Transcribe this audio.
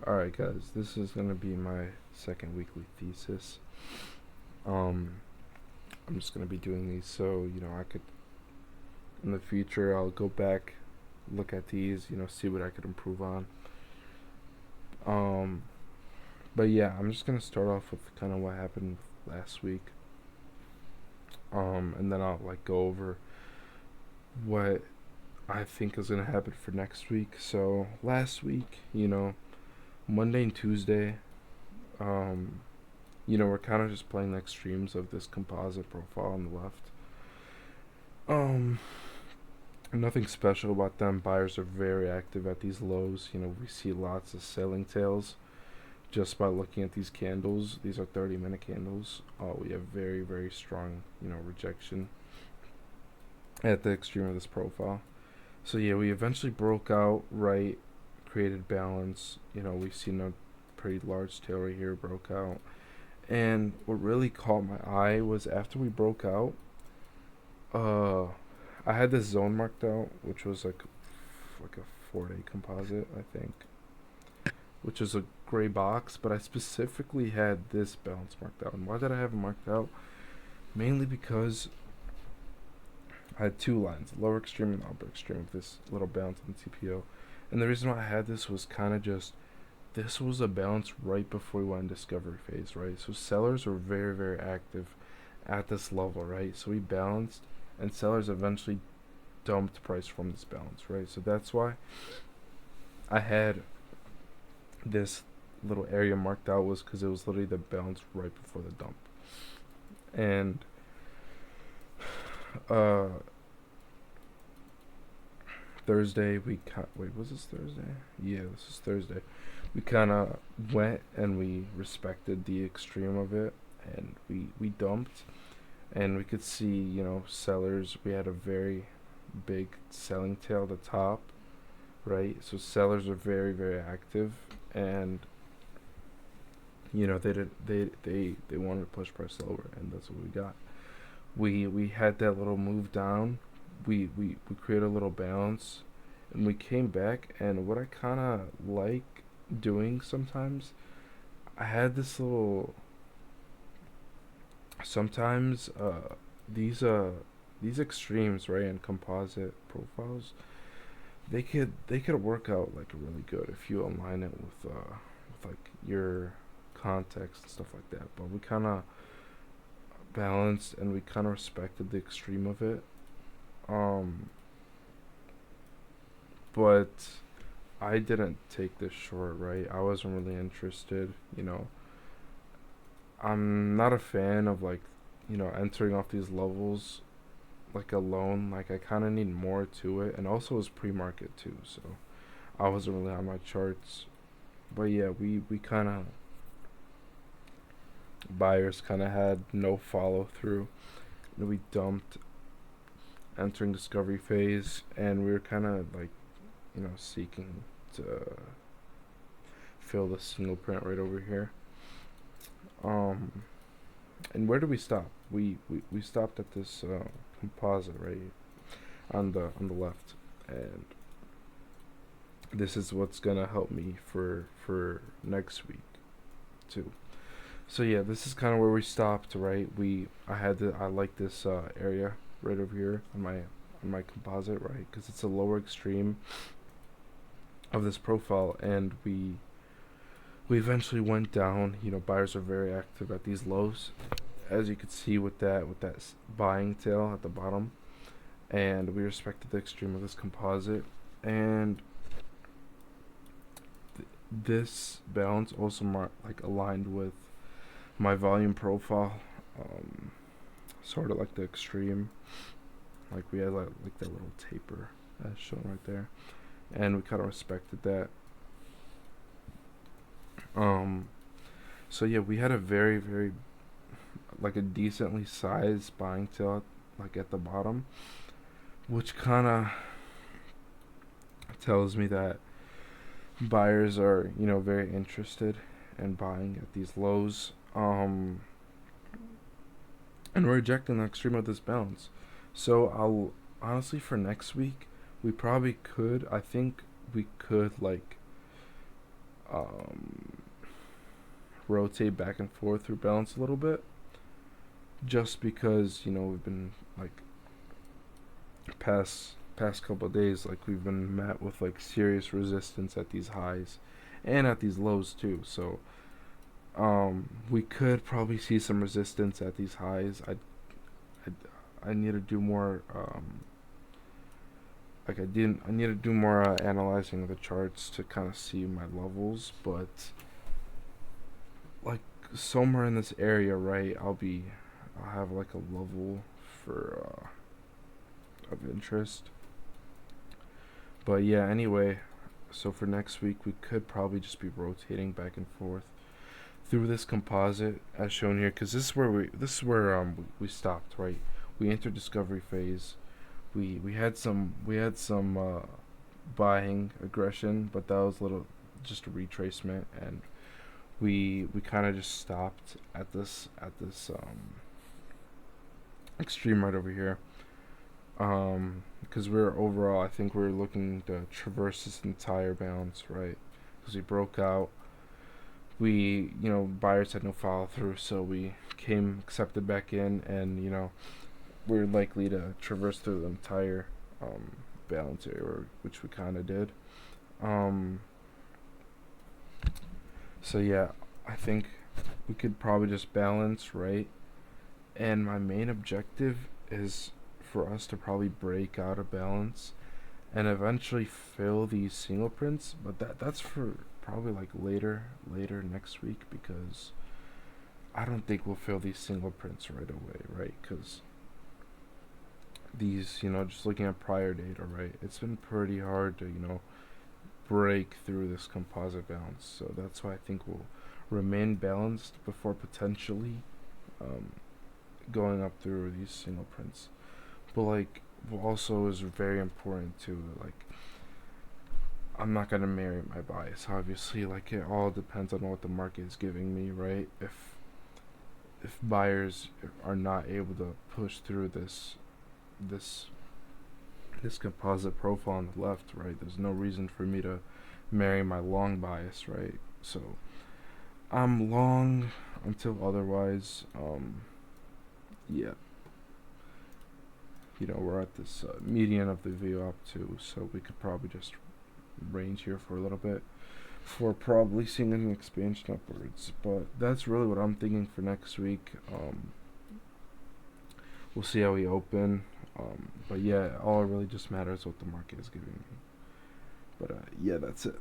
Alright, guys, this is gonna be my second weekly thesis. Um, I'm just gonna be doing these so, I could, in the future, I'll go back, look at these, see what I could improve on. Um, but yeah, I'm just gonna start off with kind of what happened last week. And then I'll, go over what I think is gonna happen for next week. So, last week, Monday and Tuesday, um, we're kind of just playing the extremes of this composite profile on the left. Um, Nothing special about them. Buyers are very active at these lows. We see lots of selling tails just by looking at these candles. These are 30-minute candles. We have very, very strong, rejection at the extreme of this profile. So yeah, we eventually broke out, right, created balance. We've seen a pretty large tail right here, broke out. And what really caught my eye was after we broke out, uh, I had this zone marked out, which was like a 4-day composite, I think, which is a gray box. But I specifically had this balance marked out. And why did I have it marked out? Mainly because I had two lines, the lower extreme and the upper extreme of this little balance in the TPO. And the reason why I had this was kind of just this was a balance right before we went in discovery phase, right? So sellers were very, very active at this level, right? So we balanced, and sellers eventually dumped price from this balance, right? So that's why I had this little area marked out, was because it was literally the balance right before the dump. And uh Thursday wait, was this Thursday? Yeah, this is Thursday. We kind of went and we respected the extreme of it, and we dumped, and we could see, sellers. We had a very big selling tail at the top, right? So sellers are very, very active, and they did they wanted to push price lower, and that's what we got. We had that little move down. We created a little balance, and we came back. And what I kind of like doing sometimes, I had this little. Sometimes these uh these extremes, right, and composite profiles, they could work out like really good if you align it with like your context and stuff like that. But we kind of balanced, and we kind of respected the extreme of it. Um, but I didn't take this short, right? I wasn't really interested. I'm not a fan of entering off these levels like alone. Like I kind of need more to it, and also it was pre-market too, so I wasn't really on my charts. But yeah, we kind of buyers kind of had no follow through. We dumped entering discovery phase, and we were kind of seeking to fill the single print right over here. Um, and where did we stop? We stopped at this composite right on the left, and this is what's gonna help me for next week too. So yeah, this is kind of where we stopped, right? I like this area right over here on my composite, right? Because it's a lower extreme of this profile, and we eventually went down. Buyers are very active at these lows, as you could see with that buying tail at the bottom, and we respected the extreme of this composite. And this balance also aligned with my volume profile, um, sort of like the extreme. Like we had like that little taper as shown right there, and we kind of respected that. Um, so yeah, we had a very, very like a decently sized buying tail like at the bottom, which kind of tells me that buyers are very interested in buying at these lows, and we're rejecting the extreme of this balance. So I'll honestly, for next week, we probably could, I think we could um, rotate back and forth through balance a little bit, just because we've been like past couple of days, like we've been met with like serious resistance at these highs and at these lows too. So we could probably see some resistance at these highs. I need to do more I need to do more analyzing of the charts to kind of see my levels, but like somewhere in this area, right? I'll have like a level for of interest. But yeah, anyway, so for next week we could probably just be rotating back and forth through this composite as shown here, because this is where we stopped, right? We entered discovery phase. We had some buying aggression, but that was little just a retracement, and we kind of just stopped at this extreme right over here. Because we're overall, I think we're looking to traverse this entire bounce, right? Because we broke out, buyers had no follow through, so we came accepted back in, and we're likely to traverse through the entire balance area, which we kind of did. Um, so yeah, I think we could probably just balance, right? And my main objective is for us to probably break out of balance and eventually fill these single prints, but that's for probably like later next week, because I don't think we'll fill these single prints right away, right? Because these, just looking at prior data, right, it's been pretty hard to break through this composite bounce. So that's why I think we'll remain balanced before potentially um, going up through these single prints. But like, what also is very important too, like, I'm not gonna marry my bias. Obviously, like, it all depends on what the market is giving me, right? If buyers are not able to push through this this composite profile on the left, right, there's no reason for me to marry my long bias, right? So I'm long until otherwise. Yeah, we're at this median of the VWAP too, so we could probably just range here for a little bit for probably seeing an expansion upwards. But that's really what I'm thinking for next week. We'll see how we open. But yeah, all it really just matters what the market is giving me. But yeah, that's it.